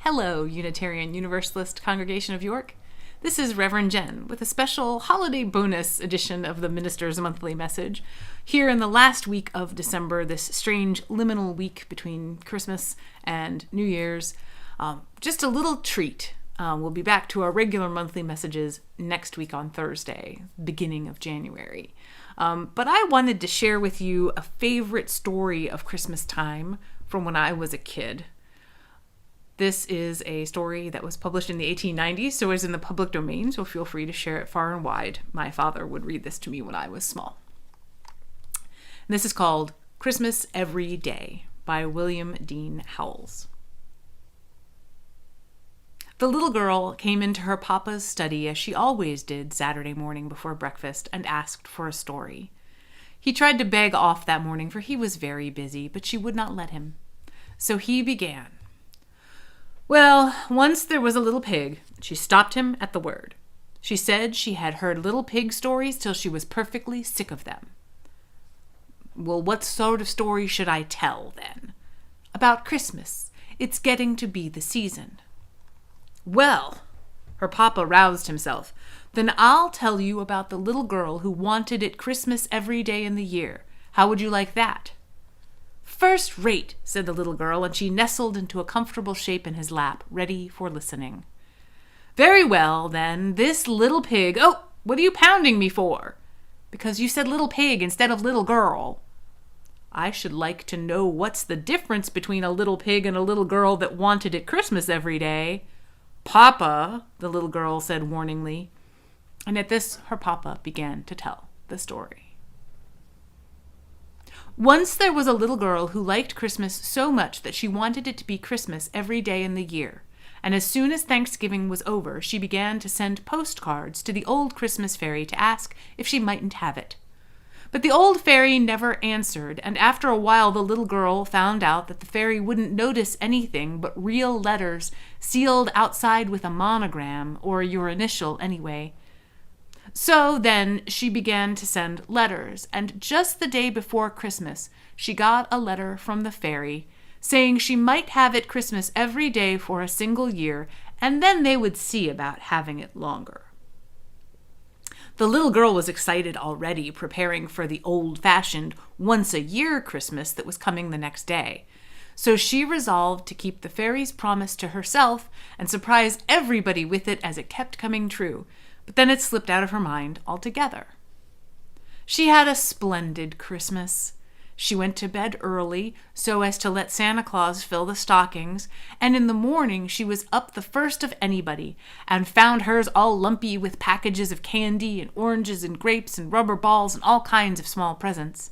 Hello, Unitarian Universalist Congregation of York. This is Reverend Jen with a special holiday bonus edition of the Minister's Monthly Message. Here in the last week of December, this strange liminal week between Christmas and New Year's. Just a little treat. We'll be back to our regular monthly messages next week on Thursday, beginning of January. But I wanted to share with you a favorite story of Christmas time from when I was a kid. This is a story that was published in the 1890s, so it's in the public domain, so feel free to share it far and wide. My father would read this to me when I was small. And this is called Christmas Every Day by William Dean Howells. The little girl came into her papa's study as she always did Saturday morning before breakfast and asked for a story. He tried to beg off that morning, for he was very busy, but she would not let him. So he began. Well, once there was a little pig. She stopped him at the word. She said she had heard little pig stories till she was perfectly sick of them. Well, what sort of story should I tell, then? About Christmas. It's getting to be the season. Well, her papa roused himself. Then I'll tell you about the little girl who wanted it Christmas every day in the year. How would you like that? First rate, said the little girl, and she nestled into a comfortable shape in his lap, ready for listening. Very well, then, this little pig... Oh, what are you pounding me for? Because you said little pig instead of little girl. I should like to know what's the difference between a little pig and a little girl that wanted it Christmas every day. Papa, the little girl said warningly. And at this, her papa began to tell the story. Once there was a little girl who liked Christmas so much that she wanted it to be Christmas every day in the year, and as soon as Thanksgiving was over, she began to send postcards to the old Christmas fairy to ask if she mightn't have it. But the old fairy never answered, and after a while the little girl found out that the fairy wouldn't notice anything but real letters sealed outside with a monogram, or your initial anyway. So then she began to send letters, and just the day before Christmas, she got a letter from the fairy saying she might have it Christmas every day for a single year, and then they would see about having it longer. The little girl was excited already, preparing for the old-fashioned once-a-year Christmas that was coming the next day. So she resolved to keep the fairy's promise to herself and surprise everybody with it as it kept coming true. But then it slipped out of her mind altogether. She had a splendid Christmas. She went to bed early so as to let Santa Claus fill the stockings, and in the morning she was up the first of anybody and found hers all lumpy with packages of candy and oranges and grapes and rubber balls and all kinds of small presents.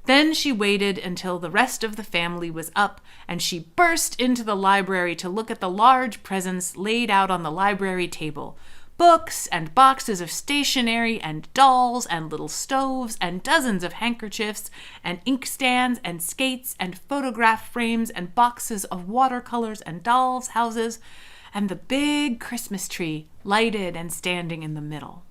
Then she waited until the rest of the family was up, and she burst into the library to look at the large presents laid out on the library table. Books and boxes of stationery and dolls and little stoves and dozens of handkerchiefs and inkstands and skates and photograph frames and boxes of watercolors and dolls' houses and the big Christmas tree lighted and standing in the middle.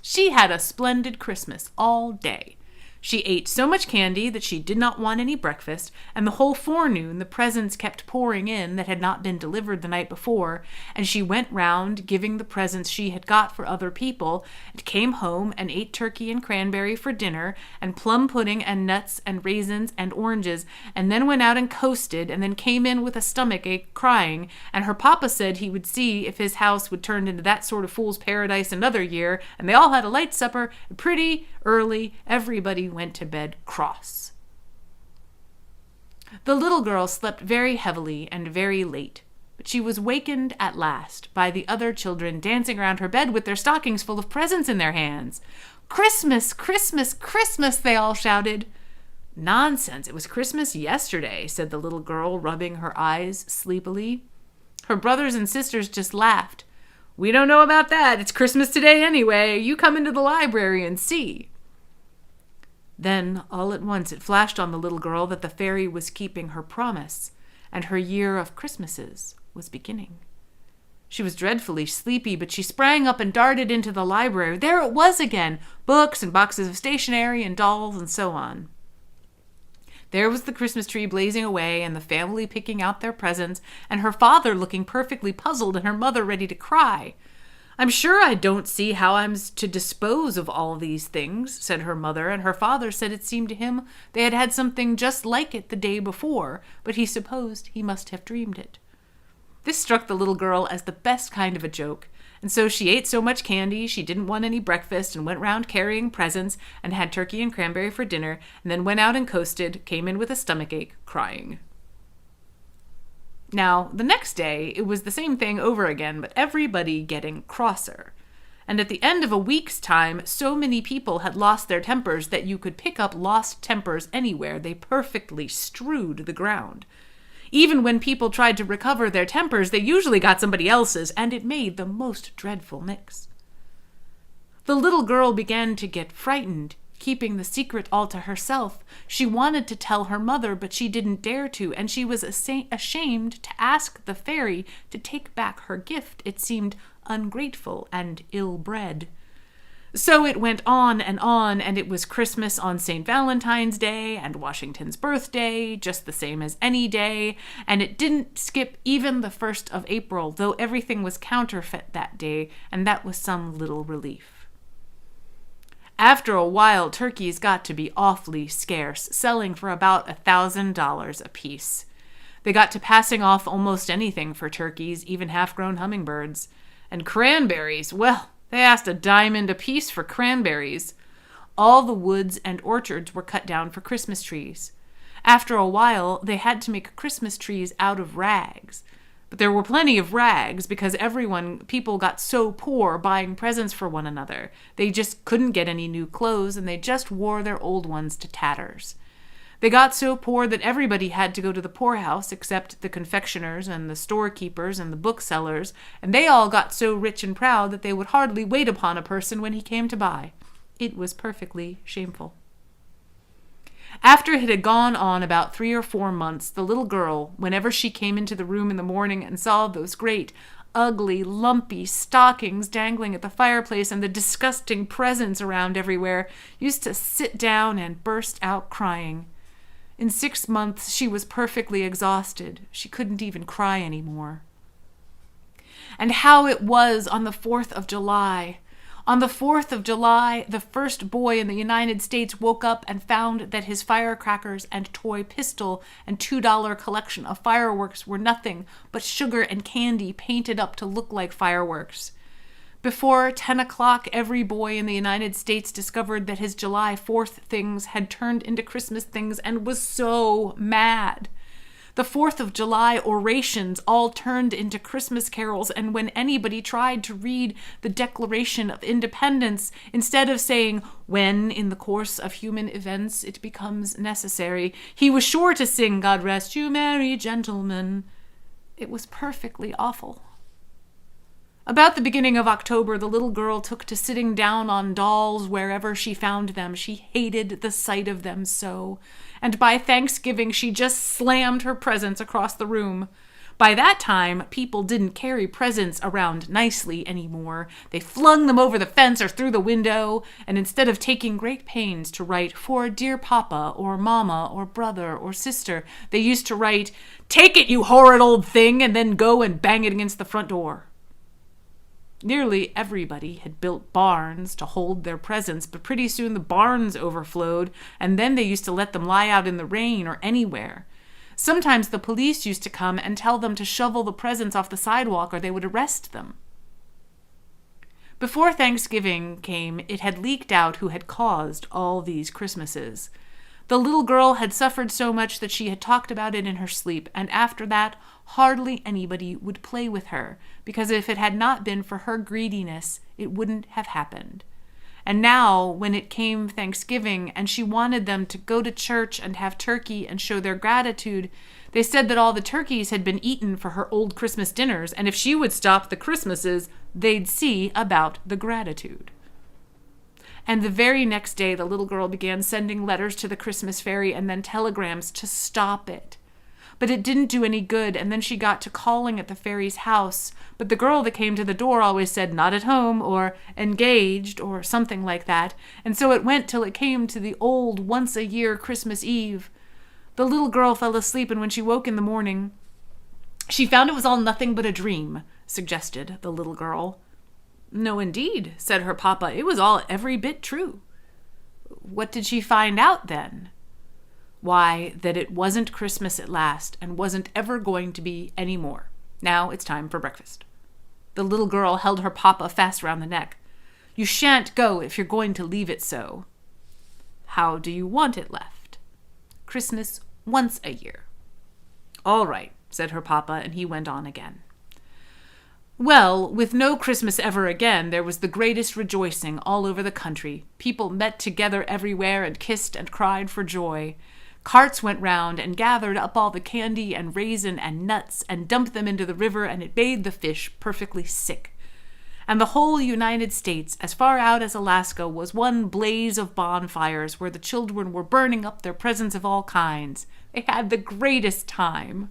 She had a splendid Christmas all day. She ate so much candy that she did not want any breakfast, and the whole forenoon the presents kept pouring in that had not been delivered the night before, and she went round giving the presents she had got for other people, and came home and ate turkey and cranberry for dinner, and plum pudding and nuts and raisins and oranges, and then went out and coasted, and then came in with a stomachache crying, and her papa said he would see if his house would turn into that sort of fool's paradise another year, and they all had a light supper, and pretty early everybody went to bed cross. The little girl slept very heavily and very late, but she was wakened at last by the other children dancing around her bed with their stockings full of presents in their hands. Christmas, Christmas, Christmas, they all shouted. Nonsense, it was Christmas yesterday, said the little girl, rubbing her eyes sleepily. Her brothers and sisters just laughed. We don't know about that. It's Christmas today anyway. You come into the library and see. Then, all at once, it flashed on the little girl that the fairy was keeping her promise, and her year of Christmases was beginning. She was dreadfully sleepy, but she sprang up and darted into the library. There it was again, books and boxes of stationery and dolls and so on. There was the Christmas tree blazing away, and the family picking out their presents, and her father looking perfectly puzzled, and her mother ready to cry. "I'm sure I don't see how I'm to dispose of all these things," said her mother, and her father said it seemed to him they had had something just like it the day before, but he supposed he must have dreamed it. This struck the little girl as the best kind of a joke, and so she ate so much candy she didn't want any breakfast and went round carrying presents and had turkey and cranberry for dinner, and then went out and coasted, came in with a stomachache, crying. Now, the next day, it was the same thing over again, but everybody getting crosser. And at the end of a week's time, so many people had lost their tempers that you could pick up lost tempers anywhere. They perfectly strewed the ground. Even when people tried to recover their tempers, they usually got somebody else's, and it made the most dreadful mix. The little girl began to get frightened, keeping the secret all to herself. She wanted to tell her mother, but she didn't dare to, and she was ashamed to ask the fairy to take back her gift. It seemed ungrateful and ill-bred. So it went on, and it was Christmas on St. Valentine's Day and Washington's birthday, just the same as any day, and it didn't skip even the 1st of April, though everything was counterfeit that day, and that was some little relief. After a while, turkeys got to be awfully scarce, selling for about $1,000 apiece. They got to passing off almost anything for turkeys, even half-grown hummingbirds. And cranberries, well, they asked a diamond apiece for cranberries. All the woods and orchards were cut down for Christmas trees. After a while, they had to make Christmas trees out of rags. But there were plenty of rags because people got so poor buying presents for one another. They just couldn't get any new clothes, and they just wore their old ones to tatters. They got so poor that everybody had to go to the poorhouse except the confectioners and the storekeepers and the booksellers, and they all got so rich and proud that they would hardly wait upon a person when he came to buy. It was perfectly shameful. After it had gone on about 3 or 4 months, the little girl, whenever she came into the room in the morning and saw those great, ugly, lumpy stockings dangling at the fireplace and the disgusting presents around everywhere, used to sit down and burst out crying. In 6 months, she was perfectly exhausted. She couldn't even cry anymore. And how it was on the 4th of July. On the 4th of July, the first boy in the United States woke up and found that his firecrackers and toy pistol and $2 collection of fireworks were nothing but sugar and candy painted up to look like fireworks. Before 10 o'clock, every boy in the United States discovered that his July 4th things had turned into Christmas things and was so mad. The 4th of July orations all turned into Christmas carols, and when anybody tried to read the Declaration of Independence, instead of saying, "When in the course of human events it becomes necessary," he was sure to sing, "God rest you merry gentlemen." It was perfectly awful. About the beginning of October, the little girl took to sitting down on dolls wherever she found them. She hated the sight of them so. And by Thanksgiving, she just slammed her presents across the room. By that time, people didn't carry presents around nicely anymore. They flung them over the fence or through the window, and instead of taking great pains to write, "For dear Papa," or "Mama," or "Brother," or "Sister," they used to write, "Take it, you horrid old thing," and then go and bang it against the front door. Nearly everybody had built barns to hold their presents, but pretty soon the barns overflowed, and then they used to let them lie out in the rain or anywhere. Sometimes the police used to come and tell them to shovel the presents off the sidewalk or they would arrest them. Before Thanksgiving came, it had leaked out who had caused all these Christmases. The little girl had suffered so much that she had talked about it in her sleep, and after that, hardly anybody would play with her, because if it had not been for her greediness, it wouldn't have happened. And now, when it came Thanksgiving, and she wanted them to go to church and have turkey and show their gratitude, they said that all the turkeys had been eaten for her old Christmas dinners, and if she would stop the Christmases, they'd see about the gratitude. And the very next day, the little girl began sending letters to the Christmas fairy and then telegrams to stop it. But it didn't do any good, and then she got to calling at the fairy's house, but the girl that came to the door always said, "Not at home," or "engaged," or something like that, and so it went till it came to the old once-a-year Christmas Eve. The little girl fell asleep, and when she woke in the morning, she found it was all nothing but a dream, suggested the little girl. No, indeed, said her papa. It was all every bit true. What did she find out then? Why, that it wasn't Christmas at last, and wasn't ever going to be any more. Now it's time for breakfast. The little girl held her papa fast round the neck. You shan't go if you're going to leave it so. How do you want it left? Christmas once a year. All right, said her papa, and he went on again. Well, with no Christmas ever again, there was the greatest rejoicing all over the country. People met together everywhere and kissed and cried for joy. Carts went round and gathered up all the candy and raisin and nuts and dumped them into the river, and it made the fish perfectly sick. And the whole United States, as far out as Alaska, was one blaze of bonfires where the children were burning up their presents of all kinds. They had the greatest time.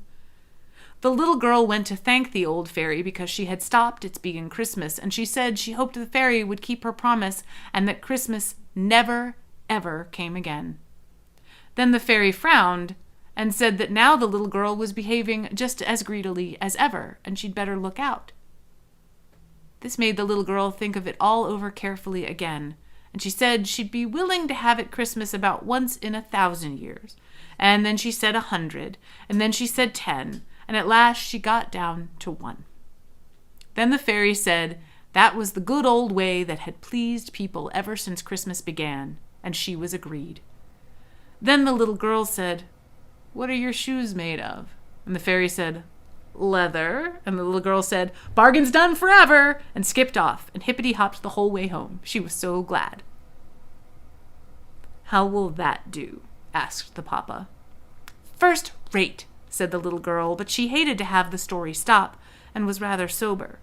The little girl went to thank the old fairy because she had stopped its being Christmas, and she said she hoped the fairy would keep her promise and that Christmas never, ever came again. Then the fairy frowned and said that now the little girl was behaving just as greedily as ever, and she'd better look out. This made the little girl think of it all over carefully again, and she said she'd be willing to have it Christmas about once in 1,000 years. And then she said 100, and then she said 10, and at last she got down to 1. Then the fairy said that was the good old way that had pleased people ever since Christmas began, and she was agreed. Then the little girl said, What are your shoes made of? And the fairy said, Leather. And the little girl said, Bargain's done forever, and skipped off, and hippity-hopped the whole way home. She was so glad. How will that do? Asked the papa. First rate, said the little girl, but she hated to have the story stop, and was rather sober.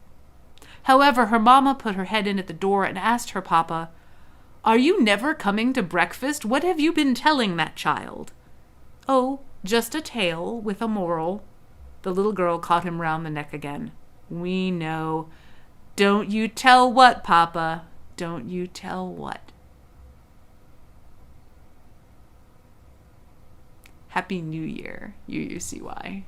However, her mamma put her head in at the door and asked her papa, Are you never coming to breakfast? What have you been telling that child? Oh, just a tale with a moral. The little girl caught him round the neck again. We know. Don't you tell what, papa? Don't you tell what? Happy New Year, UUCY.